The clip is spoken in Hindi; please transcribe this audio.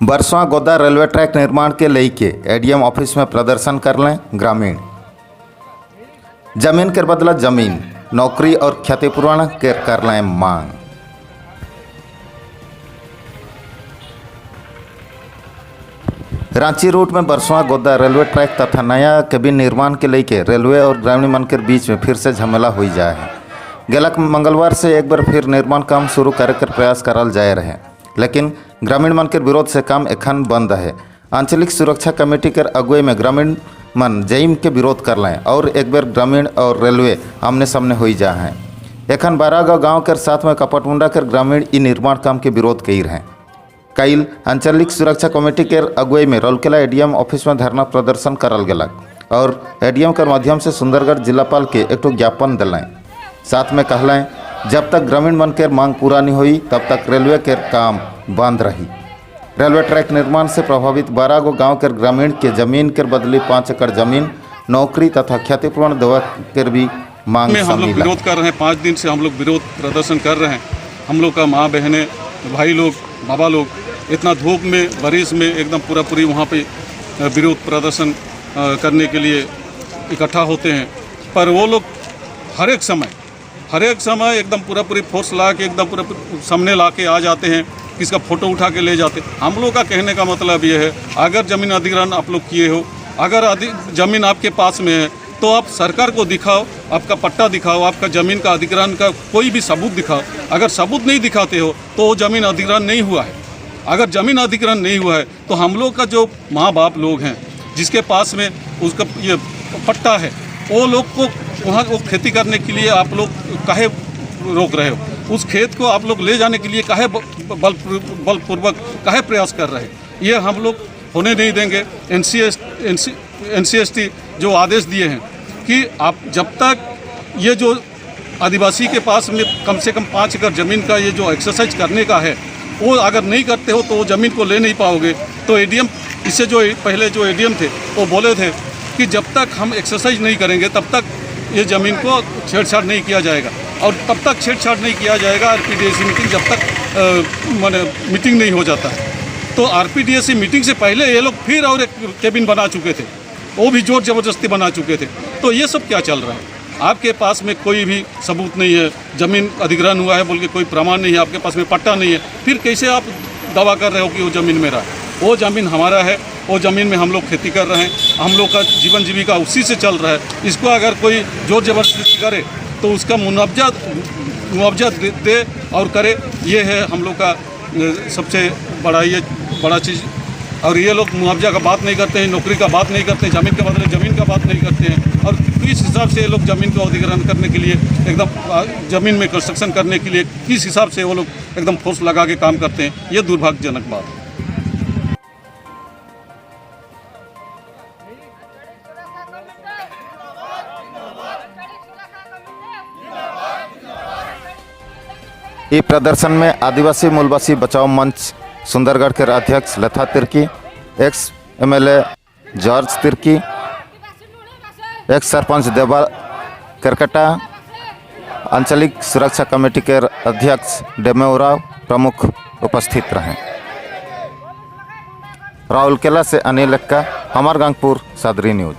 बरसवा गोदा रेलवे ट्रैक निर्माण के लेके एडीएम ऑफिस में प्रदर्शन कर लें ग्रामीण। जमीन के बदला जमीन, नौकरी और क्षतिपूरण के कर लें मांग। रांची रूट में बरसवा गोदा रेलवे ट्रैक तथा नया केबिन निर्माण के लेके रेलवे और ग्रामीण मन के बीच में फिर से झमेला हो जाए है। गलत मंगलवार से एक बार फिर निर्माण काम शुरू करे कर प्रयास करल जाए रहे, लेकिन ग्रामीण मन के विरोध से काम एखन बंद है। आंचलिक सुरक्षा कमेटी के अगुवाई में ग्रामीण मन जईम के विरोध कर लें और एक बार ग्रामीण और रेलवे आमने सामने हो जा हैं। एखन 12 गाँव के साथ में कपटमुंडा के ग्रामीण इ निर्माण काम के विरोध कई रहे। कईल आंचलिक सुरक्षा कमेटी के अगुवाई में रौलकेला एडीएम ऑफिस में धरना प्रदर्शन करल गलक और एडीएम के माध्यम से सुंदरगढ़ जिलापाल के एक ज्ञापन दिलें। साथ में कहलें जब तक ग्रामीण मन के मांग पूरा नहीं हुई तब तक रेलवे के काम बंद रही। रेलवे ट्रैक निर्माण से प्रभावित 12 गाँव के ग्रामीण के जमीन के बदले 5 एकड़ जमीन, नौकरी तथा क्षतिपूर्ण देवा के भी मांग हम लोग विरोध कर रहे हैं। 5 दिन से हम लोग विरोध प्रदर्शन कर रहे हैं। हम लोग का माँ बहनें, भाई लोग, बाबा लोग इतना धूप में, बारिश में एकदम पूरी वहाँ पे विरोध प्रदर्शन करने के लिए इकट्ठा होते हैं। पर वो लोग हर एक समय एकदम पूरी फोर्स ला के एकदम पूरा सामने ला के आ जाते हैं, किसका फ़ोटो उठा के ले जाते। हम लोग का कहने का मतलब ये है, अगर ज़मीन अधिग्रहण आप लोग किए हो, अगर ज़मीन आपके पास में है तो आप सरकार को दिखाओ, आपका पट्टा दिखाओ, आपका ज़मीन का अधिग्रहण का कोई भी सबूत दिखाओ। अगर सबूत नहीं दिखाते हो तो वो ज़मीन अधिग्रहण नहीं हुआ है। अगर ज़मीन अधिग्रहण नहीं हुआ है तो हम लोग का जो माँ बाप लोग हैं, जिसके पास में उसका ये पट्टा है, वो लोग को वहाँ वो खेती करने के लिए आप लोग काहे रोक रहे हो? उस खेत को आप लोग ले जाने के लिए काहे बलपूर्वक काहे प्रयास कर रहे हैं? ये हम लोग होने नहीं देंगे। NCST जो आदेश दिए हैं कि आप जब तक ये जो आदिवासी के पास में कम से कम 5 एकड़ ज़मीन का ये जो एक्सरसाइज करने का है, वो अगर नहीं करते हो तो वो ज़मीन को ले नहीं पाओगे। तो एडीएम, इससे जो पहले जो एडीएम थे वो बोले थे कि जब तक हम एक्सरसाइज नहीं करेंगे तब तक ये ज़मीन को छेड़छाड़ नहीं किया जाएगा, और तब तक छेड़छाड़ नहीं किया जाएगा RPDSC मीटिंग जब तक माने मीटिंग नहीं हो जाता है। तो RPDSC मीटिंग से पहले ये लोग फिर और एक केबिन बना चुके थे, वो भी जोर ज़बरदस्ती बना चुके थे। तो ये सब क्या चल रहा है? आपके पास में कोई भी सबूत नहीं है, ज़मीन अधिग्रहण हुआ है बोल के कोई प्रमाण नहीं है, आपके पास में पट्टा नहीं है, फिर कैसे आप दावा कर रहे हो कि वो ज़मीन मेरा है? वो ज़मीन हमारा है, वो ज़मीन में हम लोग खेती कर रहे हैं, हम लोग का जीवन जीविका उसी से चल रहा है। इसको अगर कोई जोर ज़बरदस्ती करे तो उसका मुआवजा दे और करे। ये है हम लोग का सबसे बड़ा चीज़। और ये लोग मुआवजा का बात नहीं करते हैं, नौकरी का बात नहीं करते हैं, ज़मीन के बदले ज़मीन का बात नहीं करते हैं। और किस हिसाब से ये लोग ज़मीन को अधिग्रहण करने के लिए, एकदम ज़मीन में कंस्ट्रक्शन करने के लिए किस हिसाब से वो लोग एकदम फोर्स लगा के काम करते हैं, ये दुर्भाग्यजनक बात है। इस प्रदर्शन में आदिवासी मूलवासी बचाओ मंच सुंदरगढ़ के अध्यक्ष Lata Tirkey, ex MLA George Tirkey, ex sarpanch Deva Karkata, आंचलिक सुरक्षा कमेटी के अध्यक्ष डेमेउराव प्रमुख उपस्थित रहे। राउरकेला से अनिल एक्का, हमार गांगपुर, सदरी न्यूज।